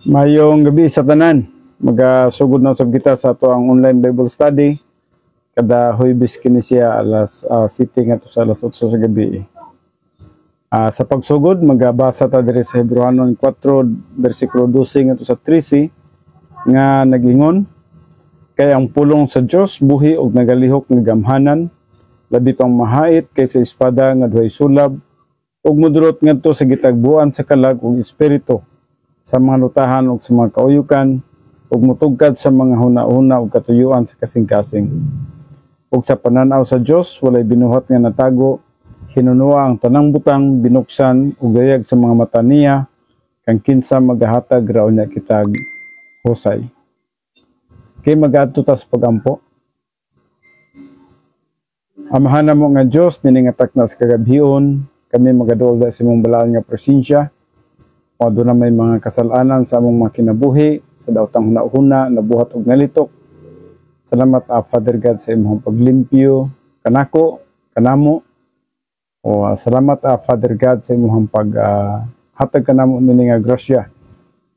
Mayong gabi sa tanan. Magasugod na usab kita sa ato ang online Bible study. Kada Huwebes kini siya alas 7 ngadto sa alas 8 sa gabi. Sa pagsugod magabasa ta diri sa Hebrewanon 4 bersikulo 12 ngadto sa 13 nga nagingon, kay ang pulong sa Dios buhi og nagalihok nga gamhanan, labi pang mahait kaysa espada nga duhay sulab, ug modurot ngadto sa gitagbuan sa kalag ug espiritu, sa mga lutahan ug sa mga kauyukan, ug mutugkad sa mga huna-huna ug katuyuan sa kasing-kasing. Ug sa pananaw sa Dios walay binuhat nga natago, hinunua ang tanang butang, binuksan ug gayag sa mga mata niya, kang kinsa magahatag raw niya kitag husay. Kay mag-adto tas pagampo. Amahan na mo nga Dios niningatak na sa kagabhion, kami magaduol sa imong balaod nga presensya. O doon na may mga kasalanan sa among mga kinabuhi, sa daotang huna-huna, nabuhat og nalitok. Salamat Father God sa imong paglimpyo kanako, kanamo. O salamat Father God sa imong hatag kanamo nini nga grasya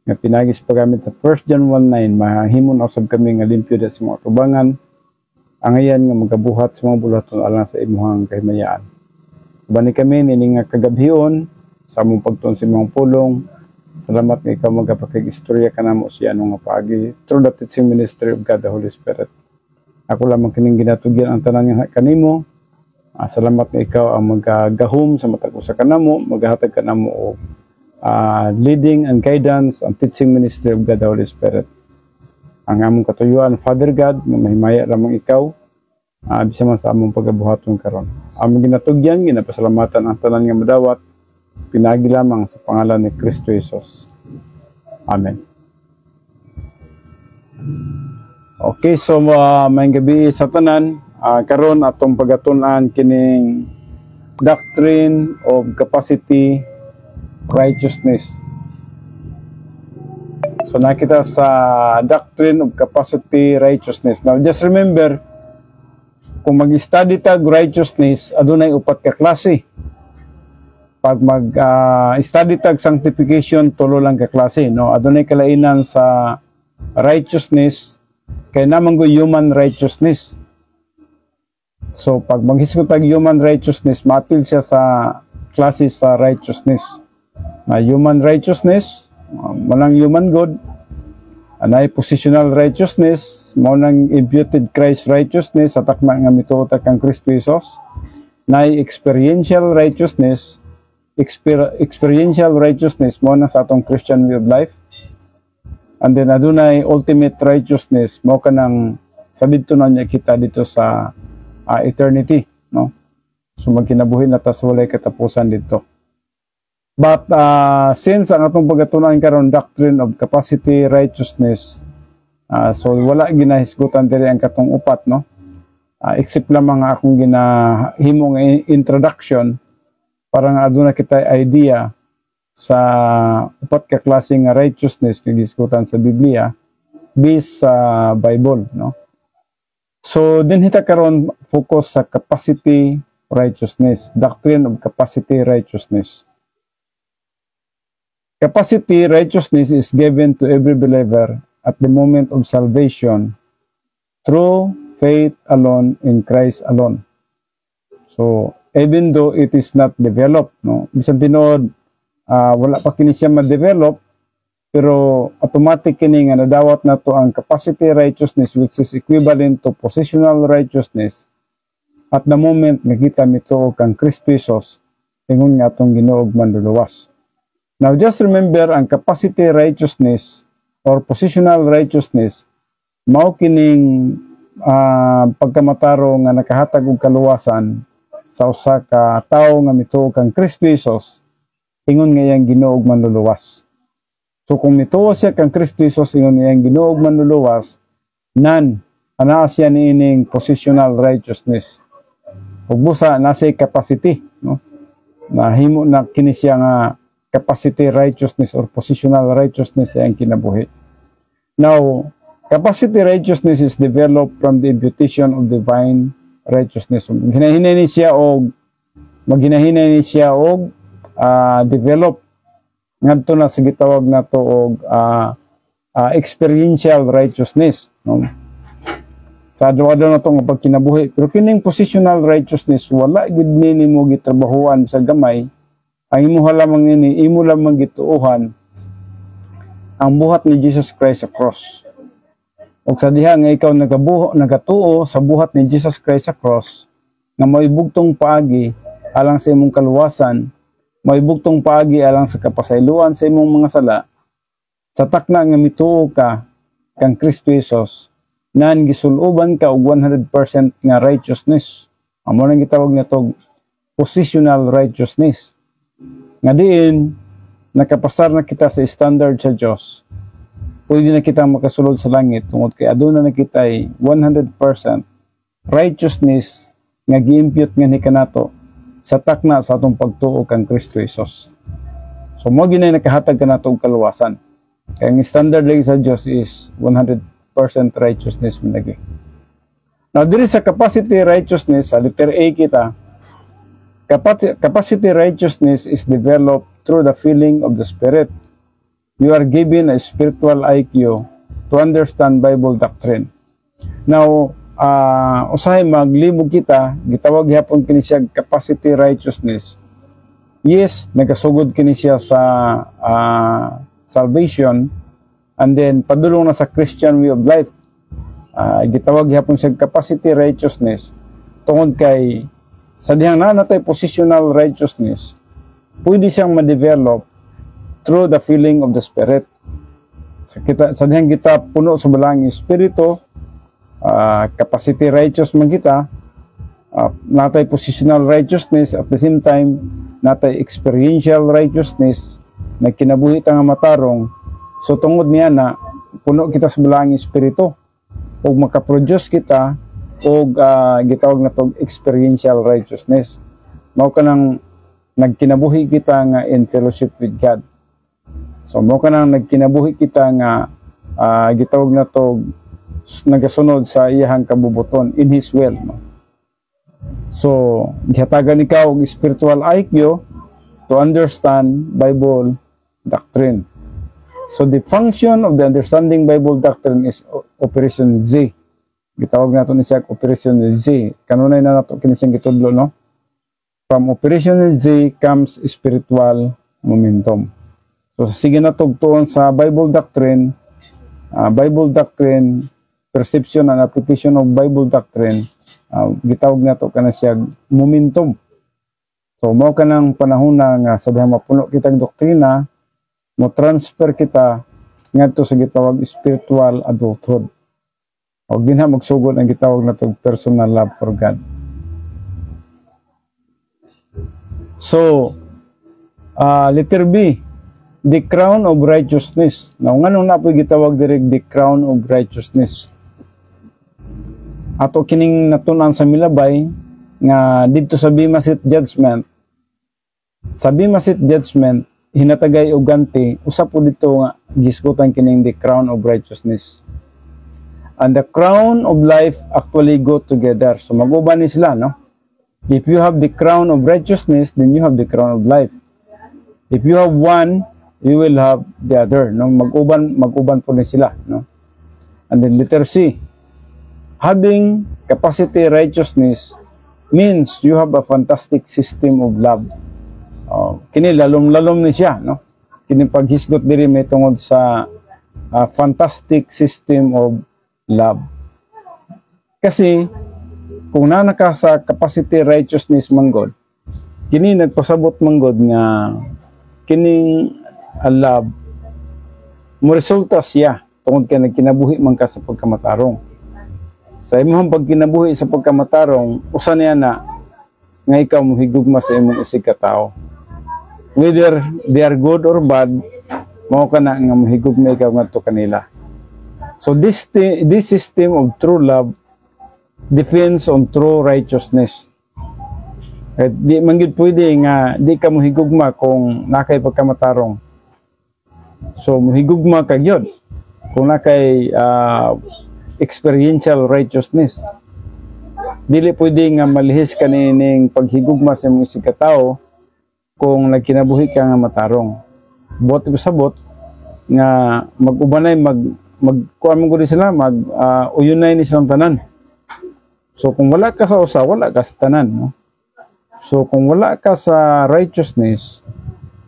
nga pinagis pagamit sa 1 John 1:9, mahimon usab kami nga limpyo sa mga tubangan, angayan nga magabuhat sa mga bulaton alang sa imong kahimayaan. Bani kami nini nga kagabhion sa among pagtuon sa imong pulong. Salamat nga ikaw magapakig-istorya kanamo siya nga paagi through the teaching ministry of God the Holy Spirit. Ako lamang kining ginatugyan ang tanan nga kanimo. Salamat nga ikaw ang magagahom sa matag usa kanamo, magahatag kanamo og leading and guidance and teaching ministry of God the Holy Spirit. Ang among katuyuan Father God nga mahimaya lamang ikaw bisa man sa among pagabuhaton karon. Among ginatugyan, ginapasalamatan ang tanan nga madawat, pinagi lamang sa pangalan ni Kristo Jesus. Amen. Okay, so maayong gabi sa tanan. Karon atong pagatun-an kining doctrine of capacity righteousness. So nakita sa doctrine of capacity righteousness. Now just remember, kung mag-study tag righteousness, adunay upat ka klase. Pag mag-study tag sanctification, tulo lang ka klase, no? Adunay kalainan sa righteousness, kay naman go human righteousness. So pag maghisgot tag human righteousness, maapil siya sa klase sa righteousness. Na human righteousness, manang human good. Anay positional righteousness, manang imputed Christ righteousness, atak na nga mituot kang Kristo Jesus. Nay experiential righteousness, experiential righteousness mo na sa atong Christian way of life. And then adunay ultimate righteousness mo kanang sabid to na niya kita dito sa eternity, no? So magkinabuhi na tas walay katapusan dito. But since ang atong pagatunan karon doctrine of capacity righteousness, so wala ginahisgutan diri ang katong upat, no? Except lamang akong ginahimong introduction para nga aduna kita idea sa upat ka klase nga righteousness nga gisgutan sa Biblia based sa Bible, no? So din hita karon focus sa capacity righteousness, doctrine of capacity righteousness. Capacity righteousness is given to every believer at the moment of salvation through faith alone in Christ alone. So even though it is not developed, no, bisan tinuod wala pa kini siya ma-develop, pero automatic kini nga nadawat nato ang capacity righteousness, which is equivalent to positional righteousness at the moment nga kita mituo kang Kristo Jesus ingon nga atong Ginoo ug manluluwas. Now just remember, ang capacity righteousness or positional righteousness mao kining pagkamataro nga nakahatag og kaluwasan sa usa ka tawo nga mituo kang Kristo Jesus ingon nga iyang Ginoo ug manluluwas. So kung mituo siya kang Kristo Jesus ingon nga iyang Ginoo ug manluluwas, ana siya niining positional righteousness. Ug busa na siya capacity, no? Nahimo na kini siya nga capacity righteousness or positional righteousness ang kinabuhi. Now, capacity righteousness is developed from the imputation of divine righteousness. Hinahinay siya og maginahinay ni siya og develop ngadto na sa gitawag nato og experiential righteousness, no? Sa adlaw-adlaw na itong pagkinabuhi. Pero kining positional righteousness, wala gid nimo gitrabahuan sa gamay. Ang imo lamang nini, imo lamang gituuhan ang buhat ni Jesus Christ sa cross. O sa diha nga ikaw nagatuo sa buhat ni Jesus Christ sa cross, nga maibugtong paagi alang sa imong kaluwasan, maibugtong paagi alang sa kapasayloan sa imong mga sala, sa takna nga mituo ka kang Kristo Jesus, nan gisuluban ka og 100% nga righteousness. Amo nang gitawag nato positional righteousness. Nga diin nakapasar na kita sa standard sa Dios. Pwede na kita makasulod sa langit tungod kay aduna na kita ay 100% righteousness nga gi-impute nga ni kanato sa takna sa atong pagtuo kang Kristo Jesus. So mo ginay nakahatag kanato og kaluwasan. Kay ang standard lagi sa Dios is 100% righteousness minagi. Now diri sa capacity righteousness, sa letter A kita, capacity righteousness is developed through the feeling of the Spirit. You are given a spiritual IQ to understand Bible doctrine. Now, usahay maglibog kita, gitawag hapon kini siya capacity righteousness. Yes, nagasugod kini siya sa salvation, and then padulong na sa Christian way of life. Gitawag hapon siya capacity righteousness tungod kay sa dihang natay positional righteousness, pwede siyang ma-develop through the feeling of the Spirit. Sa dihang kita puno sa balang espiritu, capacity righteous man kita, natay positional righteousness, at the same time natay experiential righteousness na kinabuhi ta nga matarong. So tungod niya na puno kita sa balang espiritu ug makaproduce kita og gitawag na tog experiential righteousness. Mao kanang nagkinabuhi kita nga in fellowship with God. So mao kanang nagkinabuhi kita nga gitawag na tog nagasunod sa iyahang kabubuton in His will, no? So gihatagan ikaw og spiritual IQ to understand Bible doctrine. So the function of the understanding Bible doctrine is Operation Z. Gitawag nato ni siya Operation Z. Kanunay na nato kini siyang gitudlo, no? From Operation Z comes spiritual momentum. So sige na tugtuon sa Bible doctrine, perception and application of Bible doctrine, gitawag nato kana siya momentum. So mao kanang panahon na nga sa diha mapuno kitang doktrina, mo transfer kita ngadto sa gitawag spiritual adulthood. O dinha magsugod ang gitawag nato personal love for God. So letter B, the crown of righteousness. Now nganong napoy gitawag diri the crown of righteousness? Ato kining natunan sa milabay nga didto sa Bema Seat Judgment. Sa Bema Seat Judgment hinatagay og ganti, usa po dito nga gisgutan kining the crown of righteousness. And the crown of life actually go together. So mag-uban ni sila, no? If you have the crown of righteousness, then you have the crown of life. If you have one, you will have the other, no? Mag-uban po ni sila, no? And then letter C, having capacity righteousness means you have a fantastic system of love. Kini lalom-lalom ni siya, no? Kini paghisgot diri may tungod sa fantastic system of love. Kasi kung nanaka sa capacity righteousness manggod, kini nagpasabot manggod nga kining love mo resulta siya tungod kay nagkinabuhi man ka sa pagkamatarong. Sa imong pagkinabuhi sa pagkamatarong, usa niya na nga ikaw mohigugma sa imong isig ka tawo. Whether they are good or bad, mao kana nga mohigugma ikaw ngadto kanila. So this system of true love depends on true righteousness. At di man gid pwede nga di ka mohigugma kung nakay pagkamatarong. So mohigugma ka gyud kung nakay experiential righteousness. dili pwede nga malihis kanining paghigugma sa imong isig ka tawo kung nagkinabuhi ka nga matarong. Bot sabot nga mag-ubanay kuha mo gud sila uyunay ni silang tanan. So kung wala ka sa usa, wala ka sa tanan, no? So kung wala ka sa righteousness,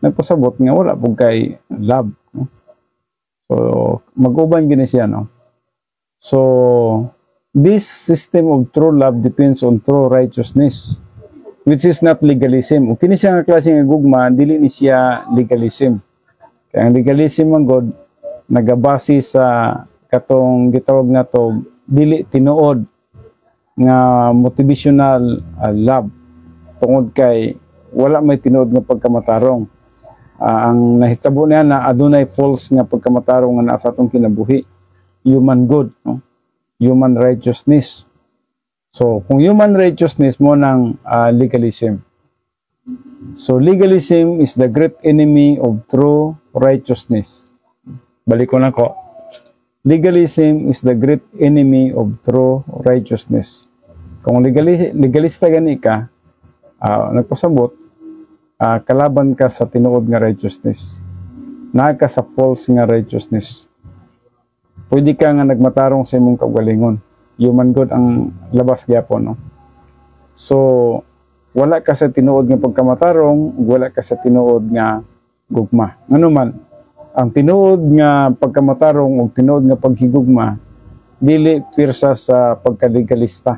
nagpasabot nga wala pug kay love, no? So mag-uban gini siya, no? So this system of true love depends on true righteousness, which is not legalism. Ug kini siya nga klase nga gugma, dili ni siya legalism. Kaya ang legalism man god nagabase sa katong gitawag nato dili tinuod nga motivational love, tungod kay wala may tinuod nga pagkamatarong. Ang nahitabo niya na adunay false nga pagkamatarong nga naa sa atong kinabuhi, human good, no? Human righteousness. So kung human righteousness mo ng legalism. So legalism is the great enemy of true righteousness. Balik ko na ko. Legalism is the great enemy of true righteousness. Kung legalista gani ka, nagpasabot, kalaban ka sa tinuod nga righteousness. Naa ka sa false nga righteousness. Pwede ka nga nagmatarong sa imong kaugalingon. Human good ang labas gyapon, no? So, wala ka sa tinuod nga pagkamatarong, wala ka sa tinuod nga gugma. Ngano man, ang tinuod nga pagkamatarong o tinuod nga paghigugma, dili pirsa sa pagkalegalista.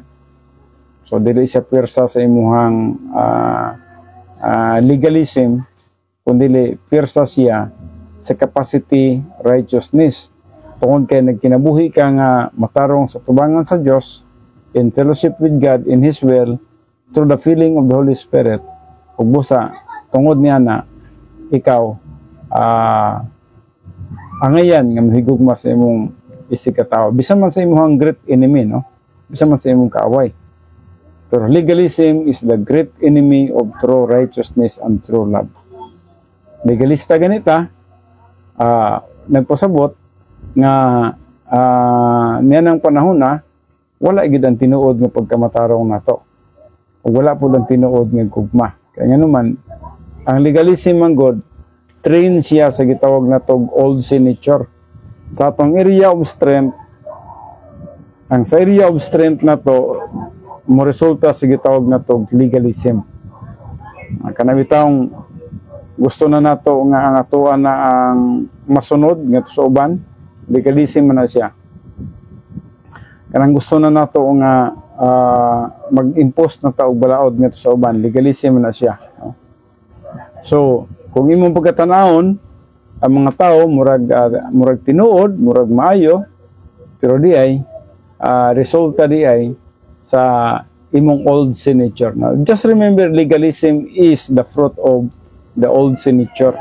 So, dili siya pirsa sa imuhang legalism, kundi pirsa siya sa capacity righteousness. Tungod kay nagkinabuhi ka nga matarong sa tubangan sa Dios, in fellowship with God, in His will, through the filling of the Holy Spirit. Ug busa, tungod niya na ikaw, angayan nga mahigugma sa imong isig ka tawo. Bisan man sa imong great enemy, no? Bisan man sa imong kaaway. Pero legalism is the great enemy of true righteousness and true love. Legalista ganita, nagpasabot nga niya ng panahon na wala gid ang tinuod nga pagkamatarong nato. O wala po ang tinuod nga gugma. Kaya nga naman, ang legalism man god, train siya sa gitawag na tog old sin nature. Sa atong area of strength, ang sa area of strength na to, mo resulta sa gitawag na tog legalism. Kanabitang gusto na nato nga ang atuan na ang masunod nga sa uban, legalism na siya. Kanang gusto na nato nga mag-impose na taog balaod nga sa uban, legalism na siya. So, kung imong pagkatanahon, ang mga tao murag tinuod, murag maayo, pero di ay resulta di ay sa imong old sin nature. Now, just remember, legalism is the fruit of the old sin nature.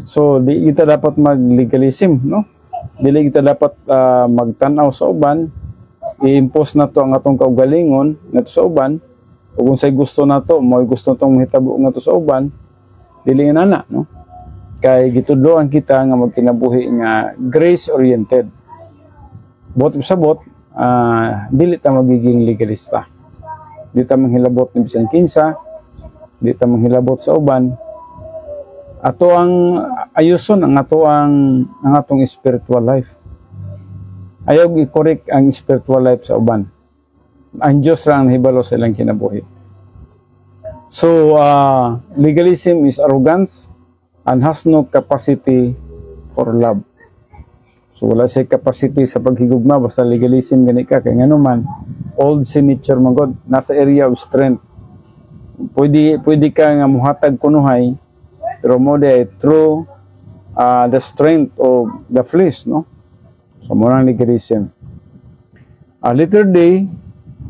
So, di kita dapat mag-legalism, no? Dili kita dapat magtanaw sa uban, i-impose na to ang atong kaugalingon nga sa uban, o kung say gusto na to, mo gusto tong mahitabo nga to sa uban, dili na, no? Kay gitudloan kita nga magkinabuhi nga grace-oriented. Bot sabot, dili ta magiging legalista. Dili ta manghilabot ni bisan kinsa, dili ta manghilabot sa uban. Ato ang ayuson ang atong spiritual life. Ayaw i-correct ang spiritual life sa uban. Ang Diyos ra ang hibalo sa ilang kinabuhi. So, legalism is arrogance and has no capacity for love. So, wala siya capacity sa paghigugma, basta legalism gani ka. Kaya nga naman, old sin nature man god, nasa area of strength. Pwede ka nga muhatag kunuhay, pero mo de through the strength of the flesh, no? So, murang legalism. Later day,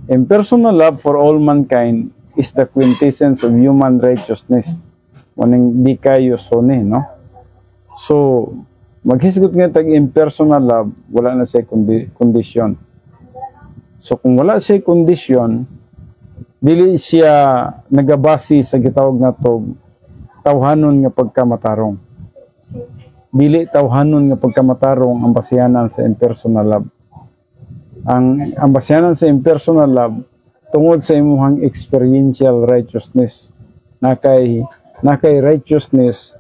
impersonal love for all mankind is the quintessence of human righteousness. Muning di kayo sone, no? So, maghisgot nga tag impersonal love, wala na siya kondisyon. So, kung wala siya kondisyon, dili siya nagabasi sa gitawag na to tawhanon nga pagkamatarong. Dili tawhanon nga pagkamatarong ang basihanan sa impersonal love. ang basehanan sa impersonal love tungod sa imong experiential righteousness. Nakay righteousness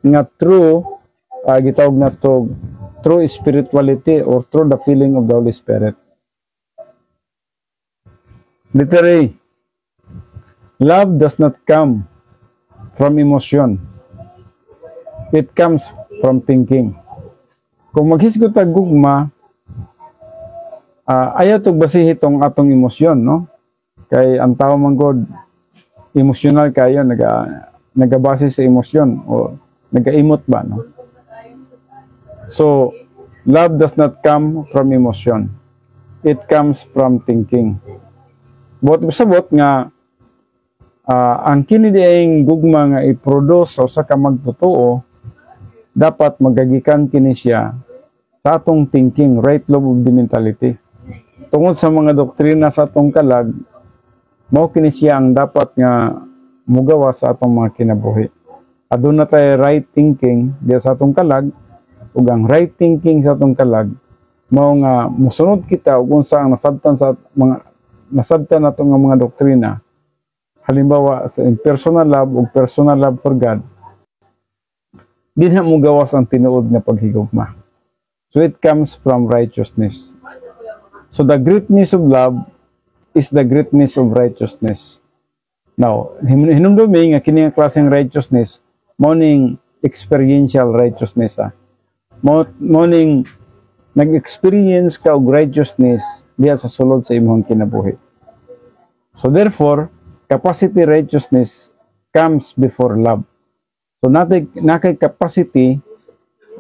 nga true, gitawag na to true spirituality or through the feeling of the Holy Spirit. Letter A. Love does not come from emotion. It comes from thinking. Kung maghisgot tag gugma, ayaw tog basihi itong atong emosyon, no? Kay ang tao man god emotional kayo, nagabase sa emosyon o nagaimot ba, no? So, love does not come from emotion. It comes from thinking. Sabot nga ang kini diayng gugma nga i-produce sa ka magtotoo, dapat magagikan kini siya sa atong thinking, right lobe of the mentality. Tungod sa mga doktrina sa atong kalag, mao kini siya ang dapat nga mugawa sa atong mga kinabuhi. Aduna tay right thinking diya sa atong kalag, ug ang right thinking sa atong kalag mao nga musunod kita ug unsa ang nasabtan nato nga mga doktrina. Halimbawa sa impersonal love o personal love for God, dinha mo gawas ang tinuod nga paghigugma. So it comes from righteousness. So the greatness of love is the greatness of righteousness. Now, hinumdumi nga kini nga klaseng righteousness, morning experiential righteousness. Morning nag-experience ka og righteousness diya sa sulod sa imong kinabuhi. So therefore, capacity righteousness comes before love. So nakay capacity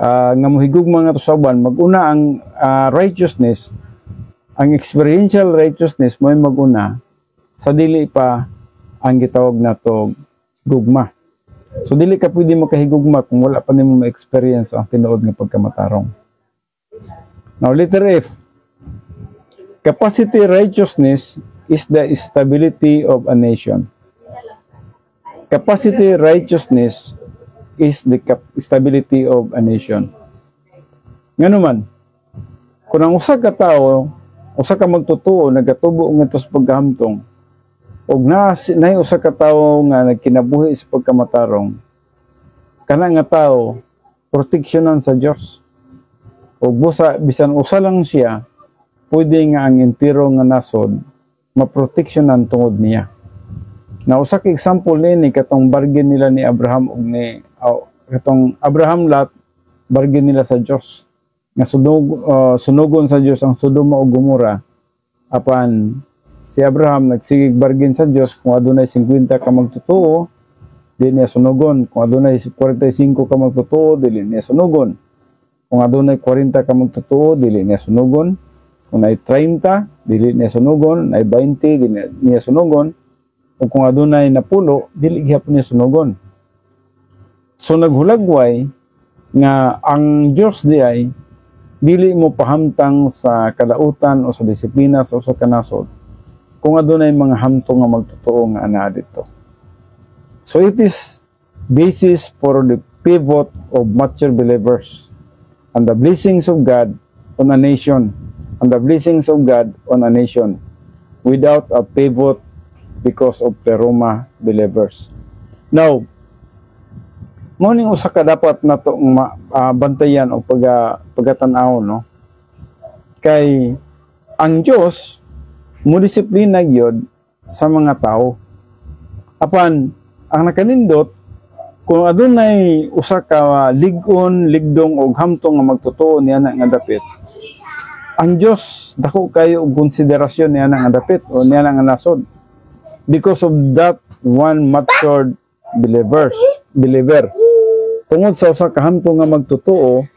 nga mohigugma nga to sa uban, maguna ang righteousness, ang experiential righteousness mo maguna sa dili pa ang gitawag nato gugma. So dili ka pwede makahigugma kung wala pa nimo ma-experience ang tinuod nga pagkamatarong. Now letter F. Capacity righteousness is the stability of a nation. Capacity righteousness is the stability of a nation. Nganuman, kung ang usa ka tawo, usa ka magtutuo, nagatubo nga sa pagkahamtong, ug na usa ka tawo nga nagkinabuhi sa pagkamatarong, kana nga tawo proteksyonan sa Dios. Ug bisan usa lang siya, pwede nga ang entero nga nasod maproteksyonan tungod niya. Na usa ka example ni katong bargain nila ni Abraham ug ni katong Abraham Lot, bargain nila sa Dios nga sunugon sa Dios ang Sodoma ug Gomora. Apan si Abraham nagsigig bargain sa Dios, kung adunay 50 ka magtutuo, dili niya sunugon. Kung adunay 45 ka magtutuo, dili niya sunugon. Kung adunay 40 ka magtutuo, dili niya sunugon. Kung ay 30, dili niya sunugon. Ay 20, dili niya sunugon. O kung adunay 10, dili gyapon niya sunugon. So naghulagway nga ang Dios diay dili mo pahamtang sa kalautan o sa disiplina sa usa ka nasod kung adunay mga hamtong nga magtotoo nga ana dito. So it is basis for the pivot of mature believers and the blessings of God on a nation. And the blessings of God on a nation without a pivot because of the Roma believers. Now, mo ning usa ka dapat nato bantayan o pagatan-aw, no? Kay ang Dios mo disiplina gyud sa mga tao. Apan ang nakanindot kung adunay usa ka lig-on, ligdong og hamtong nga magtotoo niya nga dapit, ang Diyos dako kayo og konsiderasyon niya nga dapit o niya nga nasod because of that one matured believer. Tungod sa usa ka hamtong nga magtotoo,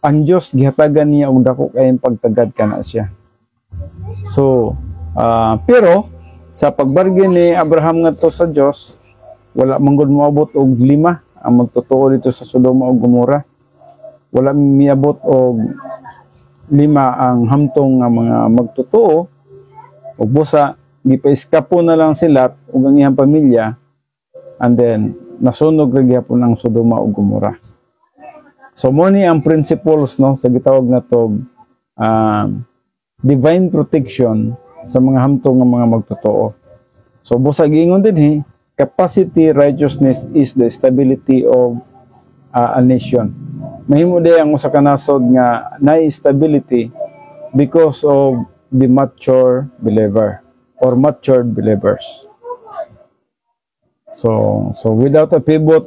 ang Diyos gihatagan niya og dako kayong pagtagad kana siya. So pero sa pagbargin ni Abraham ngadto sa Diyos, wala man gud moabot og 5 ang magtotoo dito sa Sodoma ug Gomora. Wala miabot og 5 ang hamtong nga mga magtotoo, ug busa gipaiskapo na lang sila ug ang iyang pamilya, and then nasunog ra gyapon ang Sodoma ug Gomora. So mo ni ang principles, no, sa gitawag na to divine protection sa mga hamtong ng mga magtotoo. So busa giingon din capacity righteousness is the stability of a nation. Mahimo day ang usa ka nasod nga naay stability because of the mature believer or matured believers. So without a pivot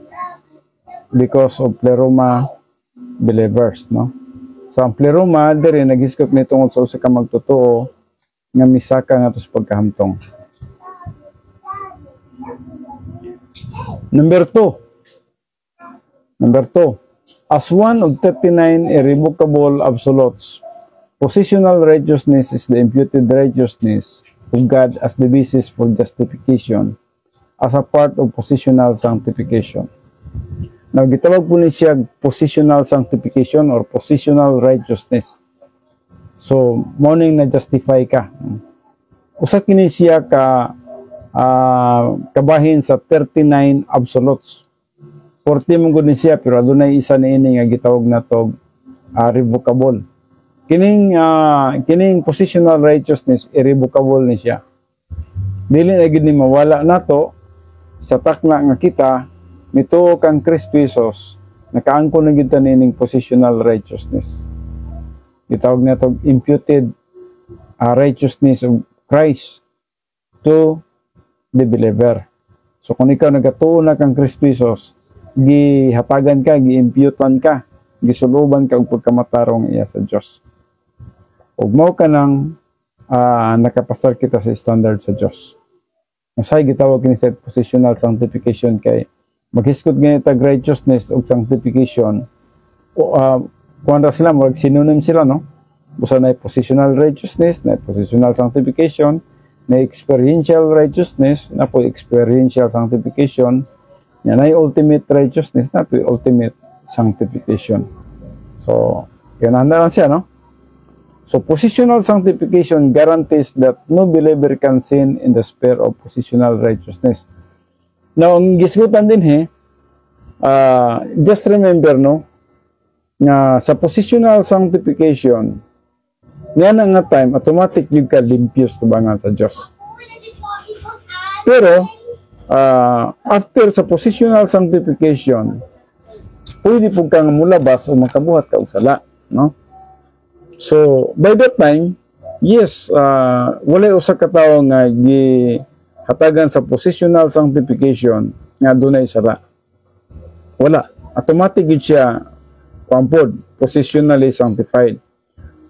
because of pleroma believers, no? So ang pleroma diri nagiskop ni tungod sa usa ka magtotoo nga misaka nga sa pagkahamtong. Number 2, as one of 39 irrevocable absolutes, positional righteousness is the imputed righteousness of God as the basis for justification as a part of positional sanctification. Now, gitawag po ni siya positional sanctification or positional righteousness. So, morning na justify ka. Usa kini siya kabahin sa 39 absolutes. 40 mong gud ni siya pero adunay isa niini nga gitawag nato revocable. Kining positional righteousness irrevocable ni siya. Dili na gid ni mawala nato sa takna nga kita nito kang Kristo Jesus nakaangkon na gid ta nining positional righteousness. Gitawag nato imputed righteousness of Christ to the believer. So kung ikaw nagatuo na kang Kristo Jesus, gihatagan ka, giimputan ka, gisuluban ka og pagkamatarong iya sa Dios. Ug mao ka nang nakapasar kita sa standard sa Dios. Usay gitawag kini sa positional sanctification kay maghiskot nga tag righteousness ug sanctification. Kuan ra sila mag synonym sila, no? Busa na positional righteousness, na positional sanctification, na experiential righteousness, na po experiential sanctification, yan ay ultimate righteousness, na po ultimate sanctification. So, gananda lang siya, no? So, positional sanctification guarantees that no believer can sin in the sphere of positional righteousness. Now, ang gisgutan din, just remember, no, nga sa positional sanctification, yan nga time, automatic yung ka limpios tubangan sa Diyos. Pero, after sa positional sanctification, pwede po kang mulabas o makabuhat ka o sala. No? So, by that time, yes, wala usa ka tawo nga gihatagan sa positional sanctification nga dunay sala. Wala. Automatic yun siya pampod, positionally sanctified.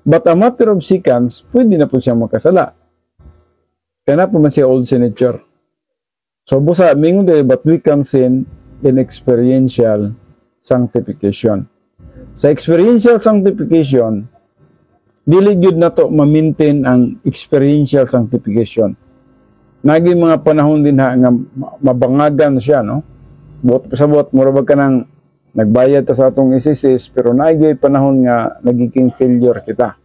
But a matter of seconds, pwede na po siya makasala. Kaya na po man siya old signature. So, busa, mingon day, but we can sin in experiential sanctification. Sa experiential sanctification, dili gyud na to ma-maintain ang experiential sanctification. Naging mga panahon din nga mabangagan siya, no? Buot sa buot, murabag ka ng nagbayad ta sa atong isisis, pero naigay panahon nga nagiging failure kita.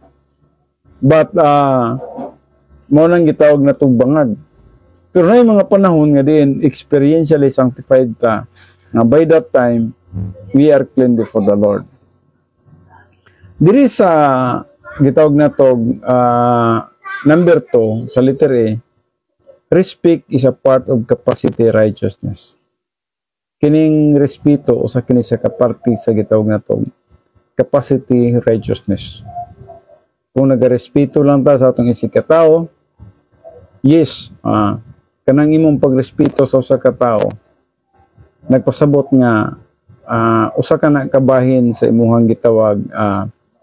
But, mo nang gitawag na itong bangag. Pero na mga panahon nga din, experientially sanctified ta, nga by that time, we are clean before the Lord. Diri sa gitawag na itong number 2, sa letter A, respect is a part of capacity righteousness. Kining respeto o sa kini sa kaparti sa gitawag na itong capacity righteousness. Kung nagarespeto lang ta sa atong isikatao, yes, kanang imong pagrespeto sa usa ka tawo, nagpasabot nga usa ka na kabahin sa imuhang gitawag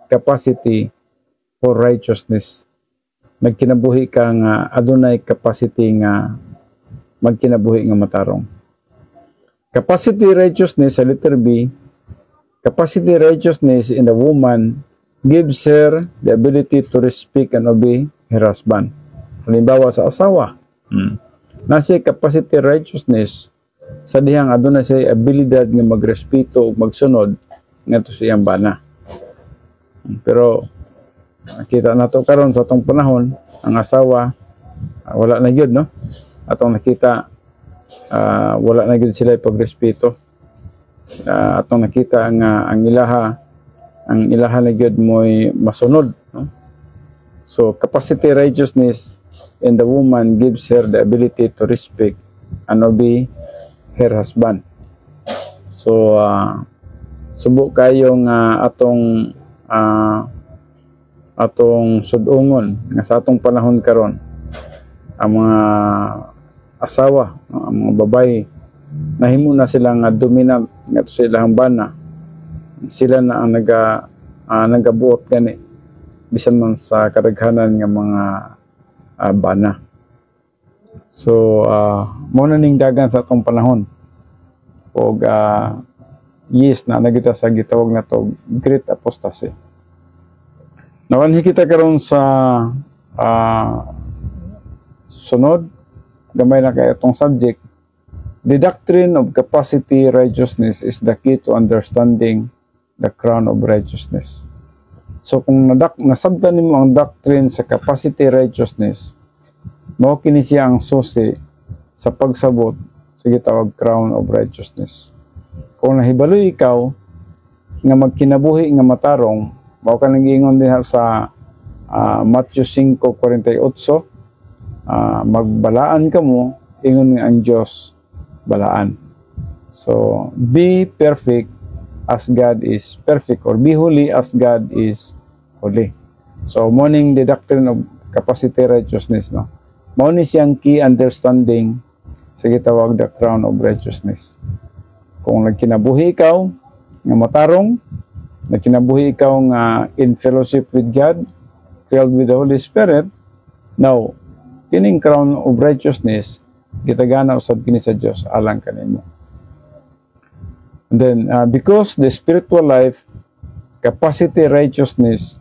capacity for righteousness. Nagkinabuhi ka nga adunay capacity nga magkinabuhi nga matarong. Capacity righteousness sa letter B, capacity righteousness in a woman gives her the ability to respect and obey her husband. Halimbawa sa asawa, nasa capacity righteousness sa dihang aduna siya abilidad nga magrespeto o magsunod ngadto sa iyang bana. Pero kita nato karon sa atong panahon, ang asawa wala na gyud, no? Atong nakita wala na gyud sila pagrespeto. Atong nakita nga ang ilaha na gyud mo'y masunod, no? So capacity righteousness in the woman gives her the ability to respect and obey her husband. So subo kayong atong sudungon nga sa atong panahon karon, ang mga asawa, ang mga babae, nahimo na sila nga dominant nga to sa ilang bana. Sila na ang nagabuot gani bisan man sa kadaghanan nga mga bana. So mo na ning dagan sa atong panahon, og yes na nagita sa gitawag na to great apostasy. Nawanhi kita karon sa sunod, gamay na kay itong subject. The doctrine of capacity righteousness is the key to understanding the crown of righteousness. So kung nasabtan nimo ang doctrine sa capacity righteousness, mao kini siya ang susi sa pagsabot sa gitawag crown of righteousness. Kung nahibaloy ikaw nga magkinabuhi nga matarong, mao ka nang giingon diha sa Matthew 5:48, magbalaan ka mo, ingon nga ang Dios balaan. So be perfect as God is perfect, or be holy as God is holy. So morning the doctrine of capacity righteousness, no, mao ni siyang key understanding sa gitawag the crown of righteousness. Kung nagkinabuhi ikaw nga matarong, nagkinabuhi ikaw nga in fellowship with God, filled with the Holy Spirit, now kining crown of righteousness gitagana usab kini sa Dios alang kanimo. And then because the spiritual life, capacity righteousness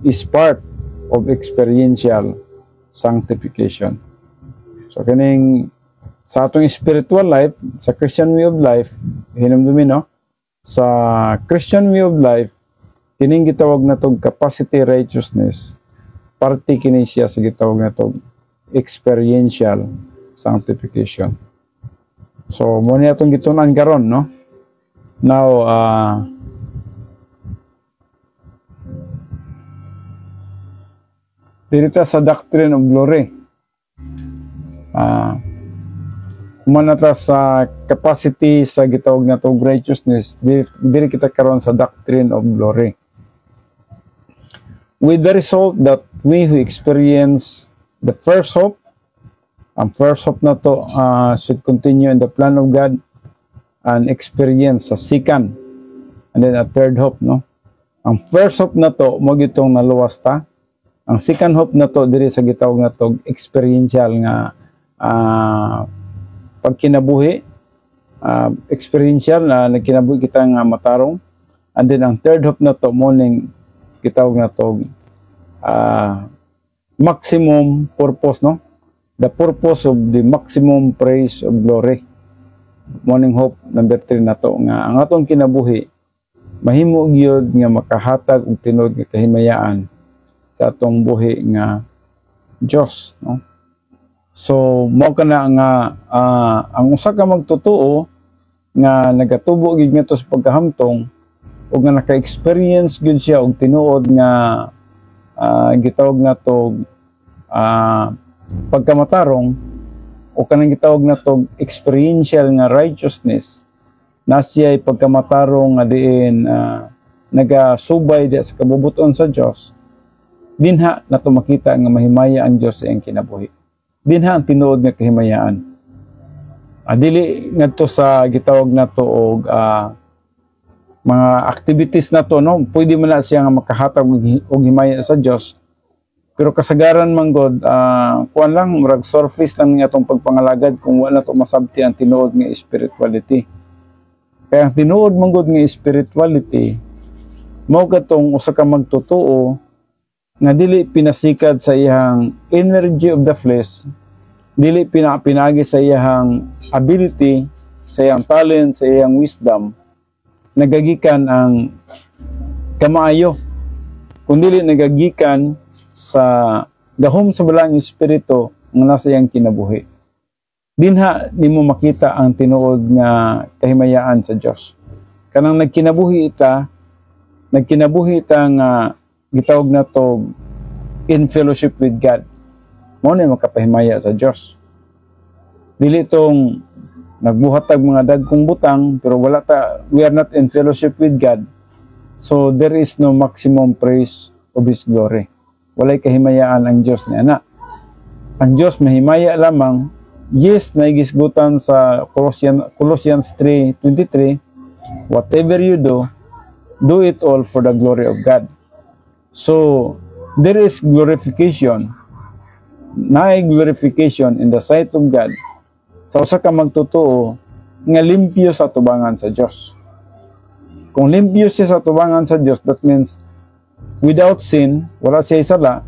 is part of experiential sanctification. So kining sa atong spiritual life, sa Christian way of life, hinumdumi, no? Sa Christian way of life, kining gitawag na tong capacity righteousness, parte kini siya sa gitawag na tong experiential sanctification. So mo ni atong gitunan karon, no? Now dito sa doctrine of glory, kumanata sa capacity sa gitawag na tong righteousness, diri kita karon sa doctrine of glory, with the result that we who experience the first hope, ang first hope na to should continue in the plan of God and experience sa second and then a third hope, no? Ang first hope na to mo gitong naluwas ta, ang second hope na to diri sa gitawag na to experiential nga pagkinabuhi, experiential na nagkinabuhi kita nga matarong, and then ang third hope na to mo ning gitawag na to maximum purpose, no? The purpose of the maximum praise of glory. Morning hope number 3 na to nga ang atong kinabuhi mahimo gyud nga makahatag og tinud nga kahimayaan sa atong buhi nga Dios, no? So mao kana nga ang usa ka magtotoo nga nagatubo gyud nga to sa pagkahamtong ug nga naka-experience gyud siya og tinuod nga gitawag na to pagkamatarong, o kanang gitawag na to experiential nga righteousness, na siya ay pagkamatarong nga diin nagasubay di sa kabubuton sa Dios, dinha na to makita nga mahimaya ang Dios sa iyang kinabuhi, dinha ang tinuod nga kahimayaan. Dili ngadto sa gitawag na to og mga activities na to, no, pwede man na siya nga makahatag og himaya sa Dios, pero kasagaran man god kuan lang murag surface lang nga tong pagpangalagad kung wala to masabti ang tinuod nga spirituality. Kaya ang tinuod man god nga spirituality mao katong usa ka magtotoo nga dili pinasikad sa iyang energy of the flesh, dili pinagi sa iyang ability, sa iyang talent, sa iyang wisdom, nagagikan ang kamaayo, kundi nagagikan sa gahom sa balang espiritu nga nasa iyang kinabuhi. Dinha nimo makita ang tinuod nga kahimayaan sa Dios. Kanang nagkinabuhi ita nga gitawag na to in fellowship with God. Mao na makapahimaya sa Dios. Dili tong nagbuhatag mga dagkong butang pero we are not in fellowship with God. So there is no maximum praise of His glory. Walay kahimayaan ang Dios ni ana. Ang Dios mahimaya lamang. Yes, naigisgutan sa Colossians 3:23, whatever you do it all for the glory of God. So there is glorification. Naay glorification in the sight of God sa usa ka magtotoo nga limpyo sa tubangan sa Dios. Kung limpyo siya sa tubangan sa Dios, that means without sin, wala siya sala,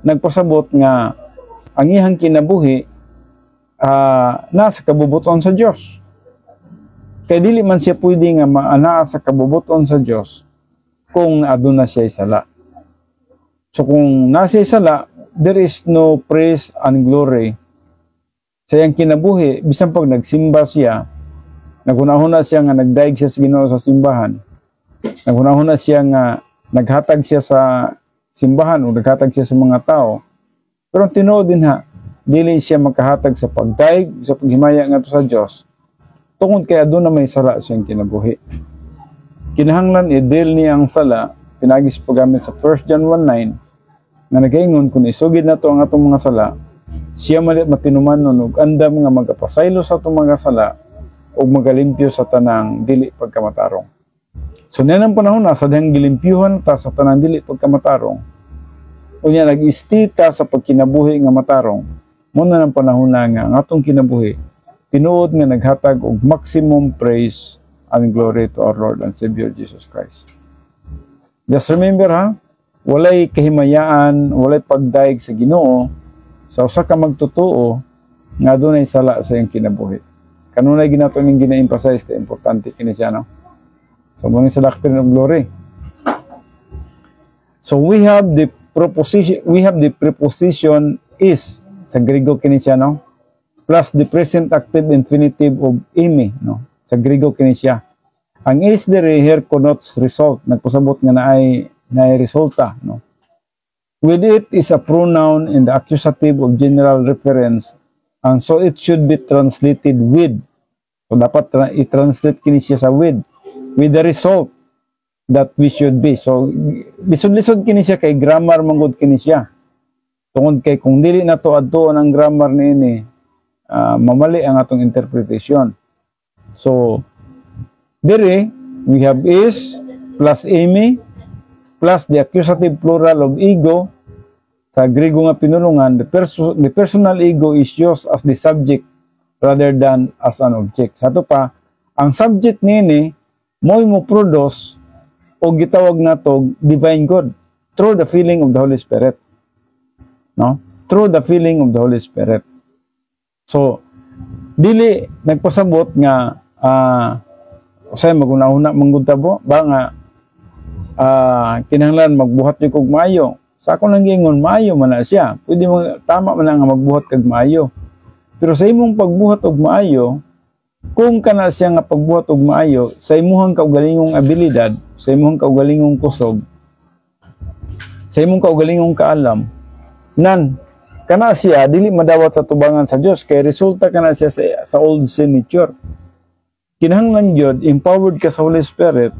nagpasabot nga ang iyang kinabuhi nasa kabubuton sa Dios. Kaya dili man siya pwede nga maanaa sa kabubuton sa Dios kung aduna siya sala. So kung nasa sala, there is no praise and glory sa iyang kinabuhi. Bisan pag nagsimba siya, naghunahuna siya nga nagdaig siya sa Ginoo sa simbahan, naghunahuna siya nga naghatag siya sa simbahan o naghatag siya sa mga tao, pero tinuod din dili siya makahatag sa pagdaig, sa paghimaya ngadto sa Dios, tungod kay aduna may sala siyang kinabuhi. Kinahanglan i-deal niya ang sala, pinagis pagamit sa 1 John 1:9, nga nagaingon kung isugid na to ang atong mga sala, siya malit matinumanon ug andam nga magapasaylo sa atong mga sala ug magalimpyo sa tanang dili pagkamatarong. So nanang panahon na sa dihang gilimpyuhan ta sa tanang dili pagkamatarong, unya nag-istita sa pagkinabuhi nga matarong, muna ng panahon na nga ang atong kinabuhi tinuod nga naghatag og maximum praise and glory to our Lord and Savior Jesus Christ. Just remember walay kahimayaan, walay pagdaig sa Ginoo sa usa ka magtotoo nga adunay sala sa iyang kinabuhi. Kanunay ginato ning gina-emphasize kay importante kini siya, no? So muna sa doctrine of glory. So we have the preposition is sa Griego kini siya, no? Plus the present active infinitive of imi, no? Sa Griego kini siya. Ang is dere here connotes result, nagpasabot nga naay resulta, no? With it is a pronoun in the accusative of general reference, and so it should be translated with. So dapat i-translate kini siya sa with the result that we should be. So lisod-lisod kini siya kay grammar manggod kini siya. Tungod kay kung dili na to adto ang grammar niini, mamali ang atong interpretation. So diri we have is plus imi plus the accusative plural of ego. Sa Griego nga pinulungan, the personal ego is used as the subject rather than as an object. Sa ito pa, ang subject niini mo'y mo produce o gitawag na to divine God through the filling of the Holy Spirit. No? Through the filling of the Holy Spirit. So, dili nagpasabot nga usay maguna-una manggutabo ba nga kinahanglan magbuhat ni kog maayo. Sa akong lang gingon maayo man na siya. Pwede mo tama man nga magbuhat kag maayo. Pero sa imong pagbuhat og maayo, kung kana siya nga pagbuhat og maayo, sa imong kaugalingong abilidad, sa imong kaugalingong kusog, sa imong kaugalingong kaalam, kana siya dili madawat sa tubangan sa Dios kay resulta kana siya sa old sin nature. Kinahanglan gyud empowered ka sa Holy Spirit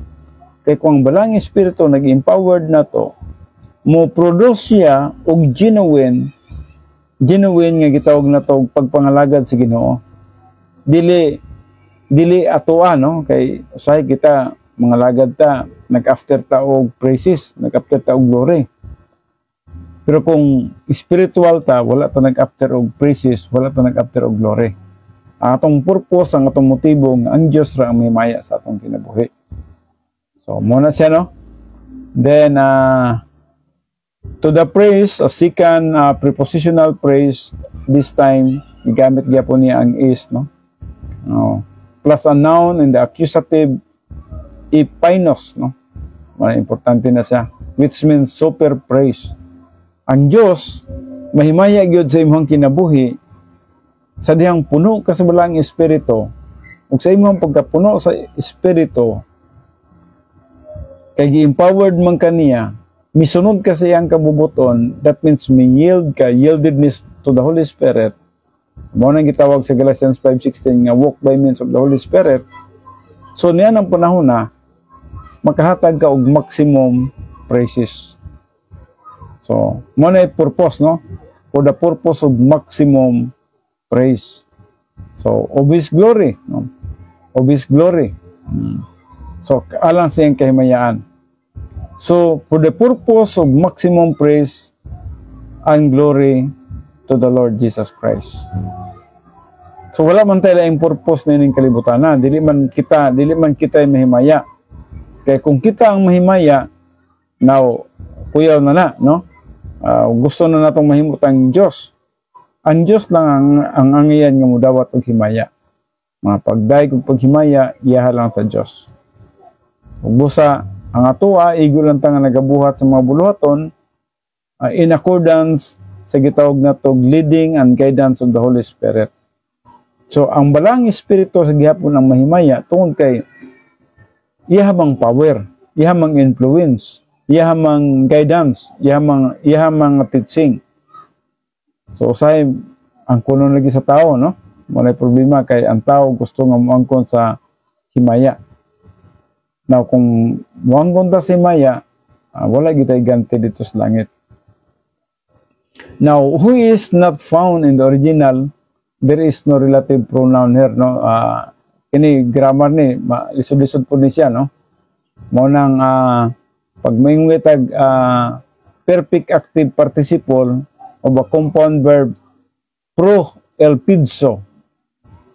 kay kung balang espiritu nag-empowered na to, mo produce siya og genuine nga gitawag na to pagpangalagad sa Ginoo. Dili atoa, no? Kay usahay kita mga lagad ta, nag-after ta og praises, nag-after ta og glory. Pero kung spiritual ta, wala ta nag-after og praises, wala ta nag-after og glory. Ang atong purpose, ang atong motibo, ang Diyos ra ang mahimaya sa atong kinabuhi. So, muna siya, no? Then, to the praise, a second prepositional praise, this time, igamit gyapon niya ang is, no? Plus a noun in the accusative epainos, no? Importante na siya, which means super praise. Ang Diyos, mahimaya gyud sa imong kinabuhi, sa dihang puno ka sa balang espiritu, ug sa imong pagkapuno sa espiritu, kay gi-empowered man kaniya, misunod ka sa iyang kabubuton, that means may yield ka, yieldedness to the Holy Spirit. Mao nang gitawag sa Galatians 5:16 nga walk by means of the Holy Spirit. So niya ang panahon na makahatag ka og maximum praises. So mo na purpose, no? For the purpose of maximum praise. So of His glory, no? Of His glory. So alang sa iyang kahimayaan. So for the purpose of maximum praise and glory to the Lord Jesus Christ. So wala man tayo laing purpose na ining kalibutan na. Dili man kita mahimaya. Kaya kung kita ang mahimaya, now, kuyaw na, no? Gusto na natong mahimot ang Diyos. Ang Diyos lang ang angayan nga mudawat og himaya. Mga pagdaig og paghimaya, iyaha lang sa Diyos. Ug busa, ang atoa, igo lang ta nga nagabuhat sa mga buluhaton, in accordance sa gitawag natog leading and guidance of the Holy Spirit. So, ang balang espiritu sa gihapon ang mahimaya, tungod kay ihamang power, ihamang influence, ihamang guidance, ihamang teaching. So, say, ang kuno lagi sa tao, no? Walay problema kay ang tao gusto nga moangkon sa himaya. Now, kung moangkon ta sa himaya, wala gitay ganti dito sa langit. Now, who is not found in the original, there is no relative pronoun here, no? Ini grammar ni, lisod-lisod po ni siya, no? Mo nang pag may ngitag perfect active participle of a compound verb pro elpidso,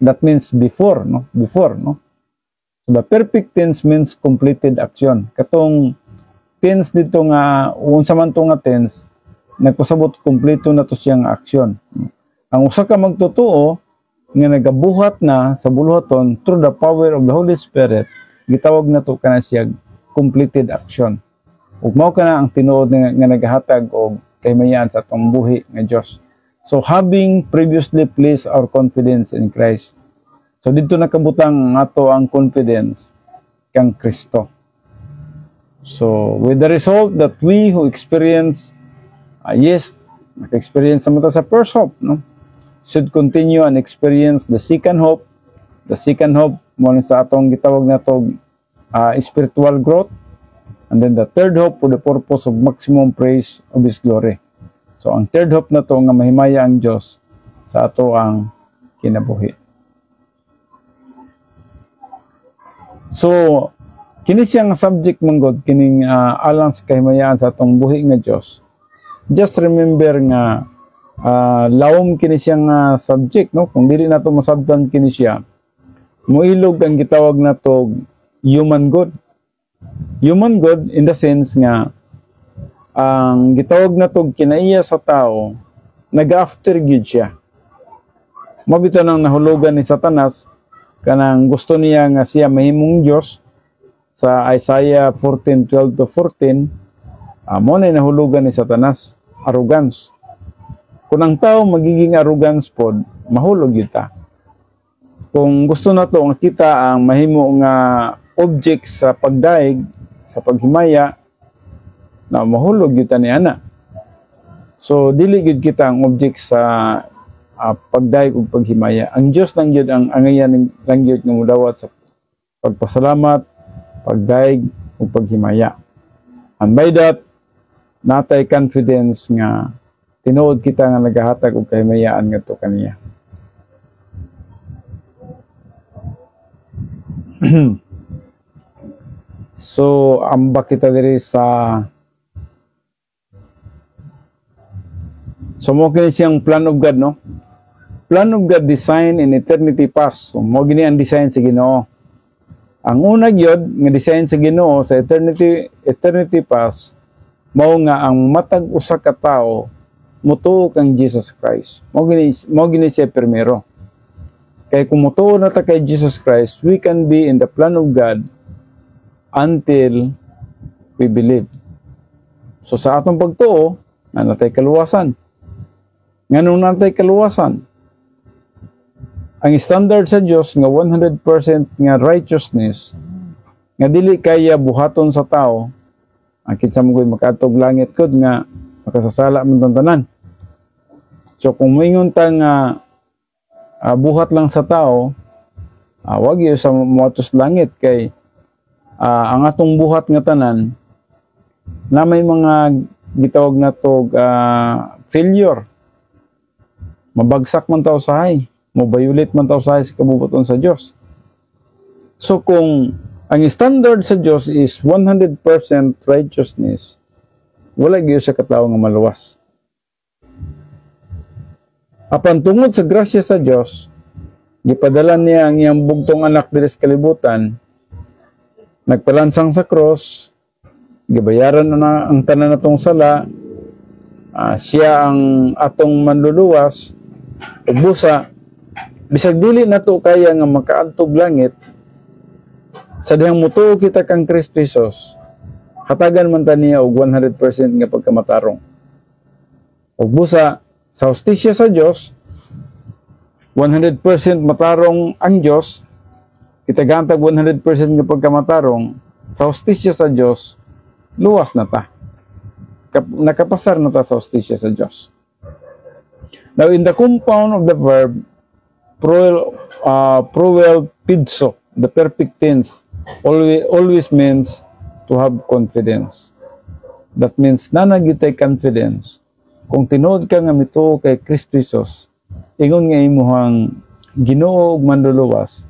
that means before, no? Before, no? So the perfect tense means completed action. Katong tense dito nga, unsa man to nga tense, nagpasabot kompleto na to siyang action. Ang usa ka magtotoo nga nagabuhat na sa buluhaton through the power of the Holy Spirit, gitawag na to kana siya completed action. Ug mao kana ang tinuod nga nagahatag og kahimayan sa atong buhi nga Dios. So having previously placed our confidence in Christ. So dito nakabutang ato ang confidence kang Kristo. So with the result that we who experience yes, naka-experience naman sa first hope, no? Should continue and experience the second hope. The second hope, muna sa atong gitawag na to spiritual growth. And then the third hope for the purpose of maximum praise of His glory. So ang third hope na to nga mahimaya ang Diyos sa ato ang kinabuhi. So, kini siyang subject manggod, kining alang sa kahimayaan sa atong buhi nga Diyos. Just remember nga lawom kini siyang subject, no? Kung dili nato masabtan kini siya, moilog ang gitawag nato human good. Human good in the sense nga ang gitawag nato kinaiya sa tao, nag-after good siya. Mabito nang nahulugan ni Satanas kanang gusto niya nga siya mahimong Diyos sa Isaiah 14:12-14. Mo na nahulugan ni Satanas, arrogance. Kung ang tao magiging arrogance pod, mahulog yun ta. Kung gusto na to nga kita ang mahimo nga object sa pagdaig, sa paghimaya, na mahulog yun ta ni ana. So dili gid kita ang object sa pagdaig ug paghimaya. Ang Dios lang gyud ang angayan lang gyud nga modawat sa pagpasalamat, pagdaig ug paghimaya. And by that, natay confidence nga tinuod kita nga nagahatag og kahimayaan ngadto kaniya. So amba kita diri sa mo kini siyang plan of God, no? Plan of God design in eternity past. So mo gini ang design sa Ginoo. Ang una gyud nga design sa Ginoo sa eternity past mao nga ang matag usa ka tawo mutuo kang Jesus Christ. Mo gini siya primero. Kay kung mutuo na ta kay Jesus Christ, we can be in the plan of God until we believe. So sa atong pagtuo, natay kaluwasan. Nganong natay kaluwasan? Ang standard sa Dios nga 100% nga righteousness nga dili kaya buhaton sa tao, Ang kinsa mo ko'y makatog langit kod nga makasasala man tang tanan. So kung moingon ta nga buhat lang sa tao, wag yo sa moatos langit kay ang atong buhat nga tanan na may mga gitawag na tog failure. Mabagsak man tao sahay, mo-violate man tao sahay sa kabubuton sa Dios. So kung ang standard sa Dios is 100% righteousness, wala gyud sa katawo nga maluwas. Apan tungod sa grasya sa Dios, gipadala niya ang iyang bugtong anak diri sa kalibutan, nagpalansang sa cross, gibayaran na ang tanan natong sala, siya ang atong manluluwas, ug busa bisag dili nato kaya nga makaadtog langit, sa dihang mutuo kita kang Kristo Jesus, hatagan man ta niya og 100% nga pagkamatarong. Ug busa sa hustisya sa Dios, 100% matarong ang Dios, kita gantag 100% nga pagkamatarong, sa hustisya sa Dios, luwas na ta. Nakapasar na ta sa hustisya sa Dios. Now, in the compound of the verb, provel pidso, the perfect tense, always means to have confidence. That means, nanagitay confidence. Kung tinuod ka nga mituo kay Kristo Jesus, ingon nga imuhang Ginoo ug manluluwas,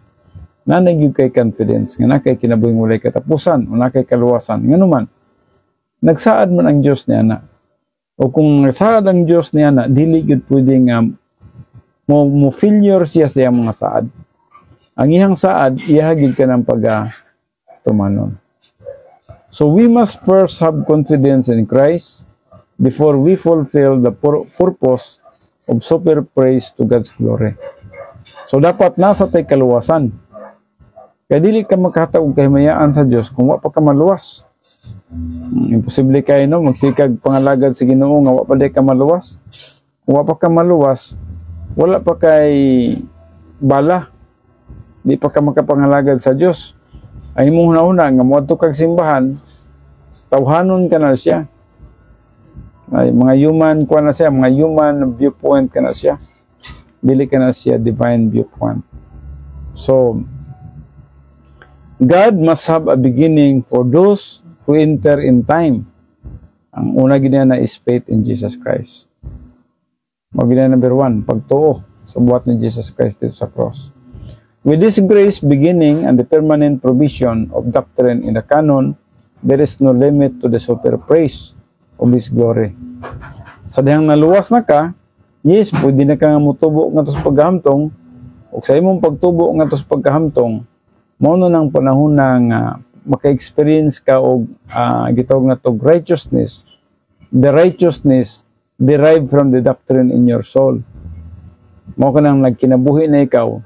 nanagid kay confidence nga nakay kinabuhing walay katapusan o nakay kaluwasan. Nganuman, nagsaad man ang Dios niya na. O kung nagsaad ang Dios niya na, dili gid pwedeng mo failure siya sa iyang mga saad. Ang iyang saad, ihagid ka ng tumanon. So we must first have confidence in Christ before we fulfill the purpose of super praise to God's glory. So dapat nasa tay kaluwasan. Kaya dili ka makatag og kahimayaan sa Dios kung wa pa ka maluwas. Imposible kayo magsikag pangalagad sa Ginoo nga wa pa di ka maluwas. Kung wa pa ka maluwas, wala pa kay bala. Di pa ka makapangalagad sa Dios. Ay imong hunahuna nga moadto kag simbahan, tawhanon ka na siya. Ay mga human kuan na siya, mga human viewpoint ka na siya. Dili ka na siya divine viewpoint. So God must have a beginning for those who enter in time. Ang una gid na is faith in Jesus Christ. Magina number 1, pagtuo sa buhat ni Jesus Christ dito sa cross. With this grace beginning and the permanent provision of doctrine in the canon, there is no limit to the super praise of His glory. Sa dihang naluwas na ka, yes, pwede na ka nga mutubo nga tos pagkahamtong, o sa imong pagtubo nga tos pagkahamtong, mauno ng panahon na maka-experience ka og gitawag na tog righteousness. The righteousness derived from the doctrine in your soul. Mao ka nang nagkinabuhi na ikaw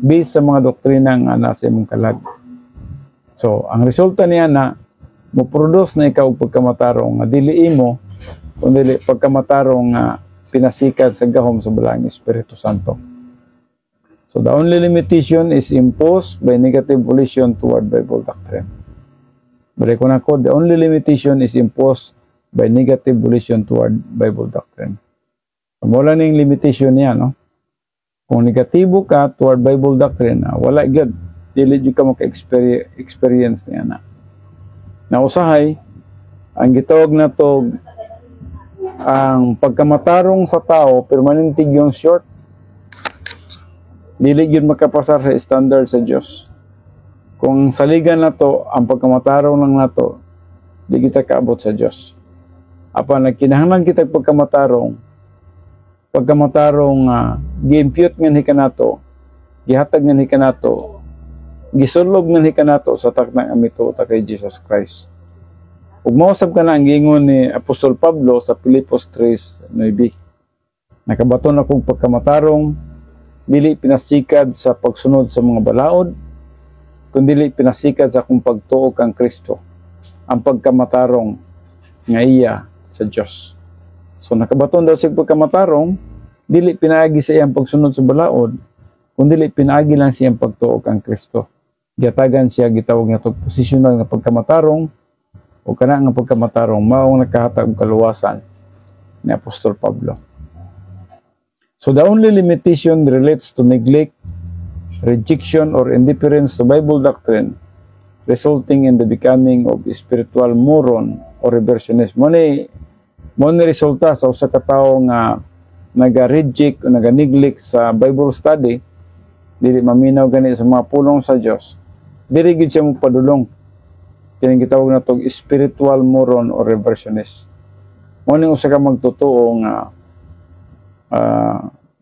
based sa mga doktrina nga nasa imong kalag. So, ang resulta niya na mo-produce na ikaw pagkamatarong nga dili imo, kundi pagkamatarong nga pinasikat sa gahom sa balang Espiritu Santo. So, the only limitation is imposed by negative volition toward Bible doctrine. Balik ko na ko, the only limitation is imposed by negative volition toward Bible doctrine. Wala ning limitation niya, no? Kung negatibo ka toward Bible doctrine, wala gyud, dili jud ka maka-experience niya na. Nausahay, ang gitawag na to, ang pagkamatarong sa tao, permanentig yung short, dili gyud makapasar sa standard sa Dios. Kung saligan na to, ang pagkamatarong lang na to, di kita kaabot sa Dios. Apan nagkinahanglan kita pagkamatarong gi-impute nga ni kanato, gihatag nga ni kanato, gisulog nga ni kanato sa taknang amito ta kay Jesus Christ. Ug mausab ka na ang giingon ni Apostol Pablo sa Filipos 3:9. Nakabaton akong pagkamatarong, dili pinasikad sa pagsunod sa mga balaod, kundi pinasikad sa akong pagtuo kang Kristo, ang pagkamatarong nga iya sa Dios. So nakabaton daw siya pagkamatarong, dili pinaagi sa iyang pagsunod sa balaod, kundi pinaagi lang siyang pagtuo kang Kristo. Giyatagan siya gitawag nga tog positional nga pagkamatarong o kana nga pagkamatarong maong nakahatag og kaluwasan ni Apostol Pablo. So the only limitation relates to neglect, rejection, or indifference to Bible doctrine, resulting in the becoming of spiritual moron or reversionist. Mo ni resulta sa usa ka tawo nga naga-reject o naga-neglect sa Bible study, dili maminaw gani sa mga pulong sa Dios, dili gid siya magpadulong. Kini gitawag na tog spiritual moron or reversionist. Mo ni usa ka magtotoo nga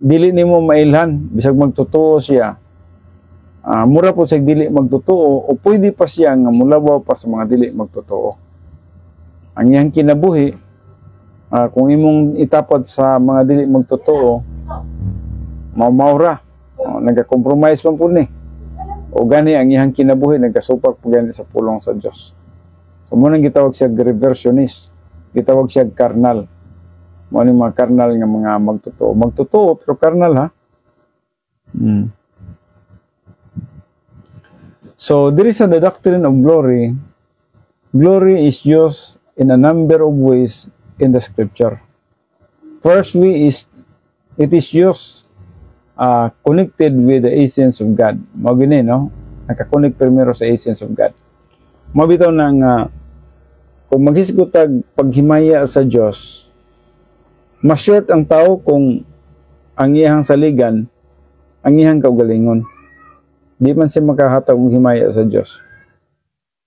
dili nimo mailhan bisag magtotoo siya. Mura po siya dili magtotoo o pwede pa siya nga mulabaw pa sa mga dili magtotoo. Ang iyang kinabuhi, kung imong itapad sa mga dili magtotoo, maura, nagka-compromise man po ni. O gani ang iyang kinabuhi, nagkasupak po gani sa pulong sa Diyos. So muna gitawag siya reversionist, gitawag siya carnal. Muna yung mga carnal nga mga magtotoo. Magtotoo, pero carnal ha. So, there is the doctrine of glory. Glory is used in a number of ways in the scripture. First way is, it is used connected with the essence of God. Mga gini, no? Nakakonect primero sa essence of God. Mabitaw na nga, kung maghisigutag paghimaya sa Diyos, mas short ang tao kung ang iyang saligan, ang iyang kaugalingon. Di man siya makahatag og himaya sa Diyos.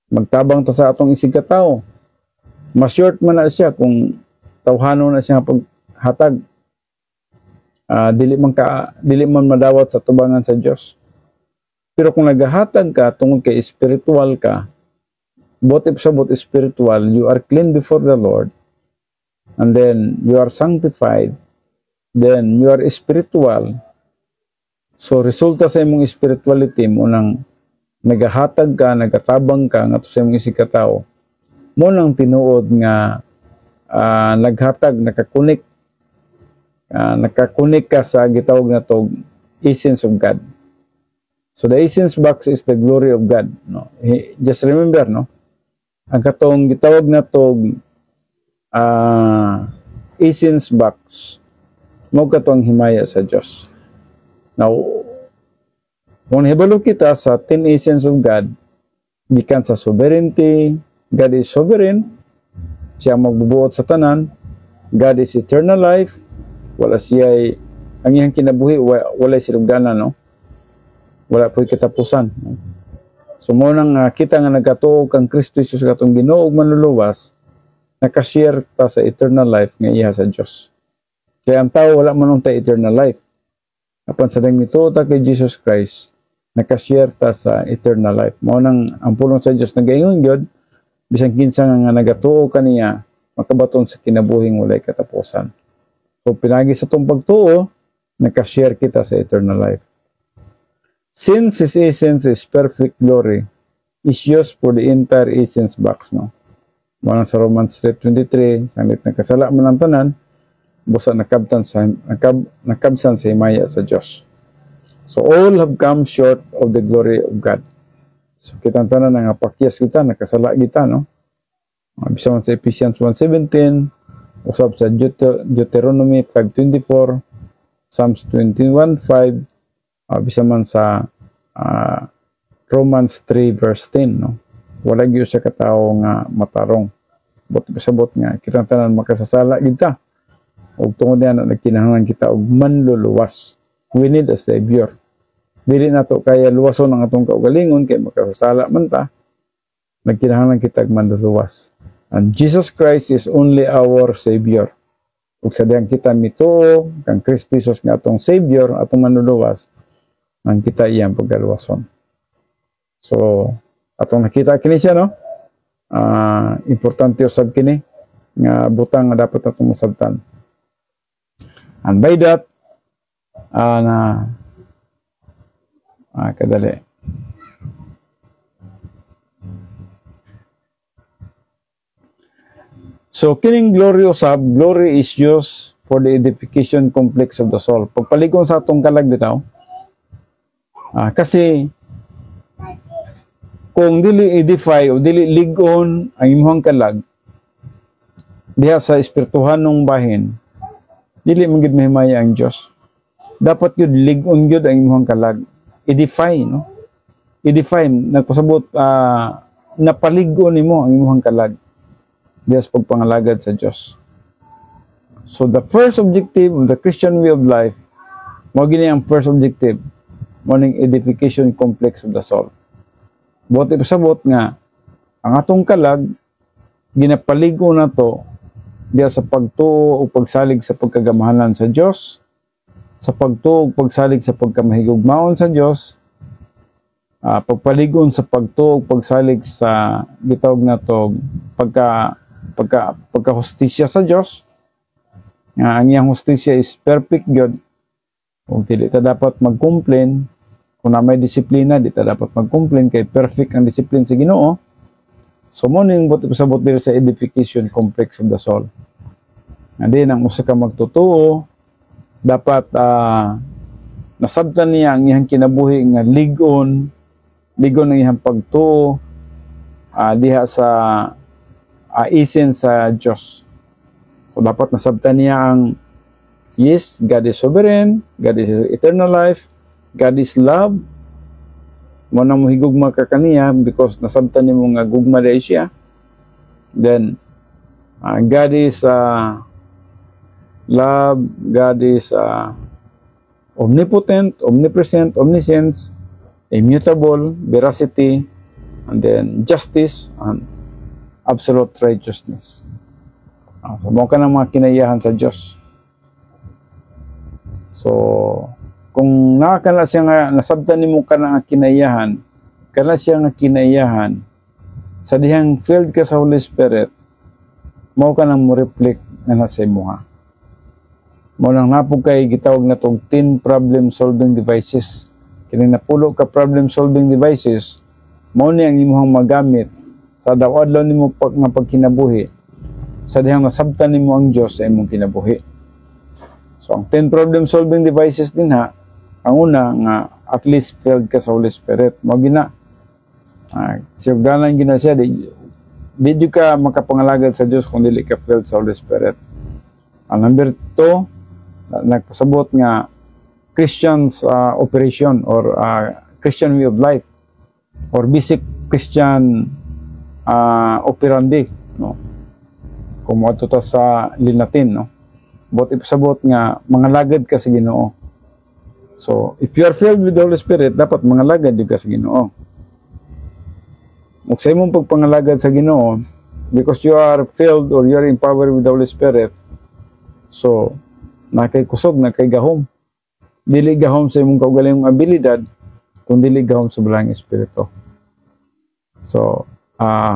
Magtabang ta sa atong isig katao. Mas short man na siya kung tawhano na siya paghatag. Dili man madawat sa tubangan sa Diyos. Pero kung naghahatag ka tungod kay spiritual ka, both spiritual, you are clean before the Lord, and then you are sanctified, then you are spiritual. So, resulta sa imong spirituality mo nang nagahatag ka, nagatabang ka, nga to sa imong isig katao, mo nang tinuod nga naghatag, nakakunik ka sa gitawag na to essence of God. So, the essence box is the glory of God. No? Just remember, no? Ang katong gitawag na to essence box, mo katong himaya sa Diyos. Now, kung nahibalo kita sa 10 essence of God, gikan sa sovereignty, God is sovereign, siya magbubuot sa tanan, God is eternal life, wala siya, ang iyang kinabuhi, wala silugdanan, no? Wala po'y katapusan. No? So, munang kita nga nagkatuog kang Kristo Jesus katong Ginoo ug manluluwas, nakashare ta sa eternal life nga iya sa Diyos. Kaya ang tao wala man ta eternal life. Apan sa dang mituo ta kay Jesus Christ, nakashare ta sa eternal life. Mao nang ang pulong sa Dios nagaingon gyud bisan kinsa nga nagatuo kaniya makabaton sa kinabuhing walay katapusan. So pinagi sa tong pagtuo, nakashare kita sa eternal life. Since His essence is perfect glory, is used for the entire essence box, no? Mao nang sa Romans 3:23, sanglit nakasala man ang tanan, busa nakabsan sa himaya sa Diyos. So all have come short of the glory of God. So kitang tanan nga pakyas kita, nakasala kita, no? Bisa man sa Ephesians 1:17, usab sa Deuteronomy 5:24, Psalms 21:5, bisa man sa Romans 3:10, no? Wala gyud sa katawo nga matarong. Bot pasabot nga kitang tanan makasasala kita. Og tungod yan, nagkinahanglan kita og manluluwas. We need a Savior. Dili na to kaya luwason ang atong kaugalingon, kaya makasasala man ta, nagkinahanglan kita og manluluwas. And Jesus Christ is only our Savior. Ug sa diyang kita mituo, kang Kristo Jesus nga atong Savior, atong manluluwas, ang kita iyang pagkaluwason. So, atong nakita kini siya, no? Importante usab kini, nga butang nga dapat atong masabtan. And by that, kadali. So, kining glory usab, glory is used for the edification complex of the soul. Pagpaligong sa atong kalag bitaw, kasi kung dili edify o dili ligon ang imong kalag diha sa espirituhanong bahin, dili man gid mahimaya ang Dios. Dapat yun ligon gyud ang imong kalag. Edify, no? Edify, nagpasabot napaligon nimo ang imong kalag diha sa pagpangalagad sa Dios. So the first objective of the Christian way of life, mao gini ang first objective, morning edification complex of the soul. Buti pasabot nga ang atong kalag ginapaligo na to diya sa pagtuo o pagsalig sa pagkagamahalan sa Dios, sa pagtuo o pagsalig sa pagkamahigugmaon sa Dios, pagpaligon sa pagtuo o pagsalig sa gitawag na to pagkahustisya sa Dios. Ang iyang hustisya is perfect God. Kung dili ta dapat mag-complain, kung na may disiplina, di ta dapat mag-complain kay perfect ang disiplina sa Ginoo. So mo ning pasabot diri sa edification complex of the soul. And then ang usa ka magtutuo dapat nasabtan niya ang iyang kinabuhi nga ligon ang iyang pagtuo diha sa essence sa Dios. So dapat nasabtan niya ang yes, God is sovereign, God is eternal life, God is love. Mo na mo higugma ka kaniya because nasabtan nimo nga gugma dai siya. Then God is love, God is omnipotent, omnipresent, omniscience, immutable, veracity, and then justice and absolute righteousness. So mo ka ng mga kinayahan sa Dios. So kung nakakala siya nga nasabtan nimo ka ng kinayahan, kana siya nga kinayahan sa dihang filled ka sa Holy Spirit, mao ka nang mo reflect na nasa imuha. Mao nang napog kay gitawag na tong 10 problem solving devices. Kini napulo ka problem solving devices, mao ni ang imong magamit sa adlaw nimo nga pagkinabuhi sa dihang nasabtan nimo ang Dios sa imong kinabuhi. So ang 10 problem solving devices din ha, ang una nga at least filled ka sa Holy Spirit. Mao gina siyugdanan gina siya di ka makapangalagad sa Dios kung dili ka filled sa Holy Spirit. Ang number 2, nagpasabot nga Christian's operation or Christian way of life or basic Christian operandi, no? Kung moadto ta sa Latin, no? But ipasabot nga mangalagad ka sa Ginoo. So if you are filled with the Holy Spirit, dapat mangalagad jud ka sa Ginoo. Ug sa imong pagpangalagad sa Ginoo, because you are filled or you are empowered with the Holy Spirit, so nakay kusog, nakay gahom. Dili gahom sa imong kaugalingong abilidad, kundi dili gahom sa Balang Espiritu. So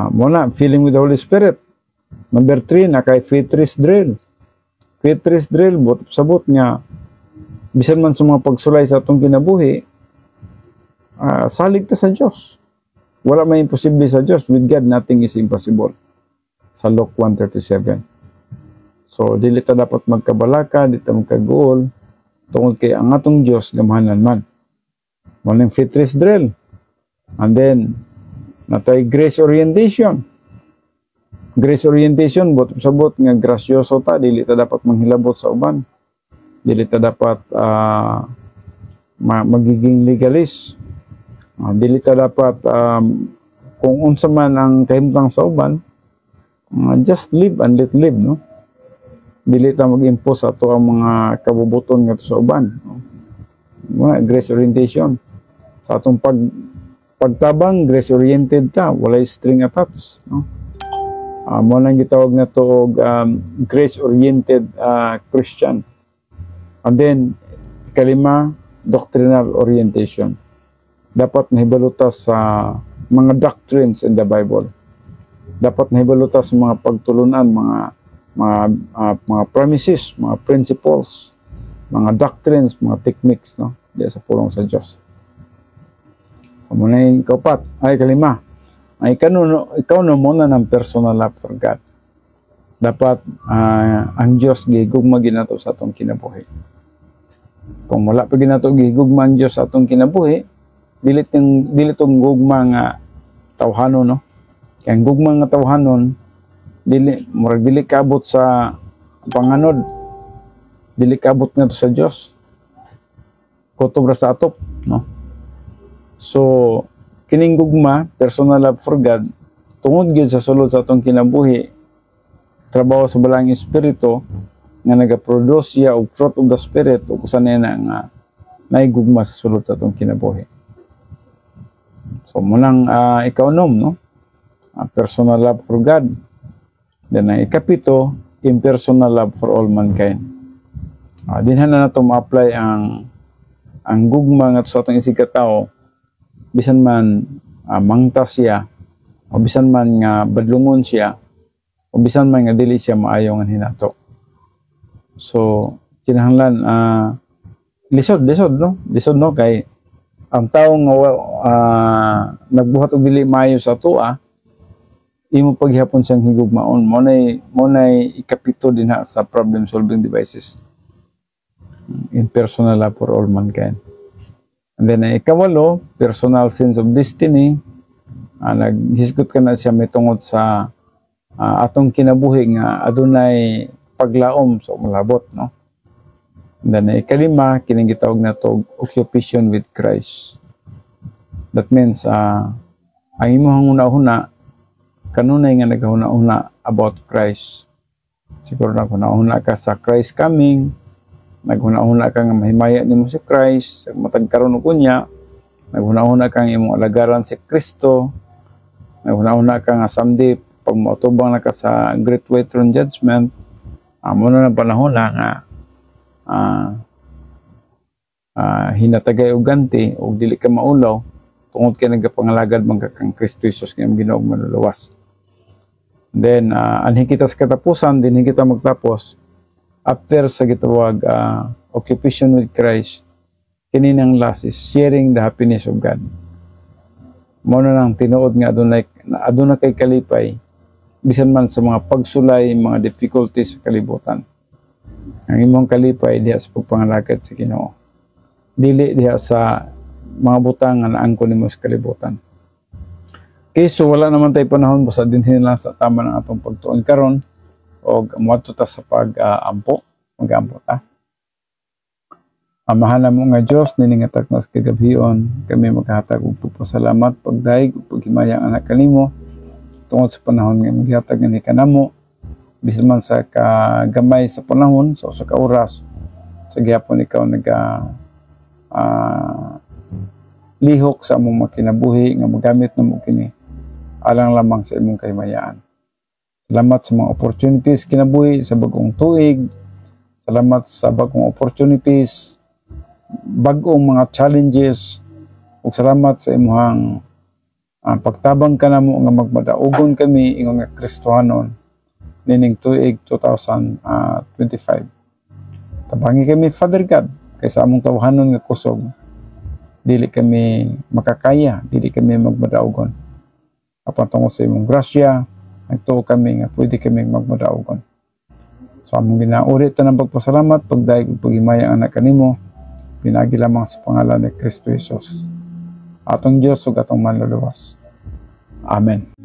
muna filling with the Holy Spirit. Number 3, nakay faith rest drill. Faith rest drill, sabot nga bisan man sa mga pagsulay sa atong kinabuhi, salig ta sa Dios. Wala may imposible sa Dios. With God nothing is impossible. Sa Luke 1:37. So dili ta dapat magkabalaka, dili ta magkaguol tungod kay ang atong Dios gamahanan man. Mo ning faith rest drill. And then natay grace orientation. Grace orientation, sabot nga grasyoso ta, dili ta dapat manghilabot sa uban. Dili ta dapat magiging legalist. Dili ta dapat kung unsa man ang kahimtang sa uban, just live and let live, no? Dili ta mag-impose ato ang mga kabubuton nga sa uban, no? Mga grace orientation. Sa atong pagtabang, grace oriented ta, walay string attached, no? Mo nang gitawag na to grace oriented Christian. And then kalima, doctrinal orientation. Dapat nahibaluta sa mga doctrines in the Bible. Dapat nahibaluta sa mga pagtulunan, mga premises, mga principles, mga doctrines, mga techniques, no? Diya sa pulong sa Dios. Muna yung kaupat, ay kalima. Ay ikaw no muna ng personal love for God. Dapat ang Dios gihigugma ginato sa atong kinabuhi. Kung wala pa ginato gihigugma ang Dios sa atong kinabuhi, dili tong gugma nga tawhanon, no? Kaya ang gugma nga tawhanon, murag dili kabot sa panganod, dili kabot nga to sa Dios, kutob ra sa atop, no? So kining gugma, personal love for God, tungod gyud sa sulod sa atong kinabuhi, trabaho sa balang espiritu nga nagaproduce siya og fruit of the spirit, ug usa na nga naigugma sa sulod sa atong kinabuhi. So munang ikaw-nom, no? Personal love for God. Then ang ikapito, impersonal love for all mankind. Dinhan na nato ma-apply ang gugma nga sa atong isig katao, bisan man mangta siya, o bisan man nga badlungon siya, o bisan man nga dili siya maayo nga hinato. So kinahanglan lisod no, kay ang tao nga nagbuhat og dili maayo sa tuwa, imo paghihapon siyang higugmaon. Mo nay ikapito din sa problem solving devices, impersonal love for all mankind. And then ikawalo, personal sense of destiny. Naghisgot ka na siya may tungod sa atong kinabuhi nga adunay paglaom sa malabot, no? And then ikalima, kining gitawag na to occupation with Christ. That means ang imong una-una kanunay nga naghuna-una about Christ. Siguro naghuna-una ka sa Christ coming, naghuna-una ka nga mahimaya nimo si Christ, matag karon og unya, naghuna-una ka nga imong alagaran si Kristo, naghuna-una ka nga someday pag mautubang na ka sa Great White Throne Judgment, amo na panahon na nga hinatagay og ganti og dili ka maulaw tungod kay nagapangalagad man ka kang Kristo Jesus nga Ginoo manluluwas. Then anhi kita sa katapusan, dinhi kita magtapos after sa gitawag occupation with Christ. Kini nang last is sharing the happiness of God. Mao na nang tinuod nga aduna kay kalipay bisan man sa mga pagsulay, mga difficulties sa kalibutan. Ang imong kalipay diha sa pagpangalagad sa Ginoo, dili diha sa mga butang nga naangkon nimo sa kalibutan. Okay, so wala naman tayo panahon, basta dinhin lang sa tama ng atong pagtuon karon og moadto ta sa pag-ampo, mag-ampo ta. Amahan mo nga Dios, niningatak nas kagabhion, kami maghatag og pagpasalamat, pagdaig ug paghimaya ang anak kanimo tungod sa panahon nga maghatag ni kanamo, bisan man sa kagamay sa panahon, sa usa ka oras, sa gihapon ikaw lihok sa among makinabuhi nga magamit namo kini alang lamang sa imong kahimayaan. Salamat sa mga opportunities kinabuhi sa bagong tuig. Salamat sa bagong opportunities, bagong mga challenges, ug salamat sa imong pagtabang kanamo nga magmadaugon kami ingon nga Kristohanon nining tuig 2025. Tabangi kami, Father God, kay sa among tawhanon nga kusog dili kami makakaya, dili kami magmadaugon. Apan tungod sa imong grasya, nagtuo kami nga pwede kami magmadaugon. So among ginauri ta ng pagpasalamat, pagdaig ug paghimaya ang anak kanimo, pinagi lamang sa pangalan ni Kristo Jesus, atong Dios ug atong manluluwas. Amen.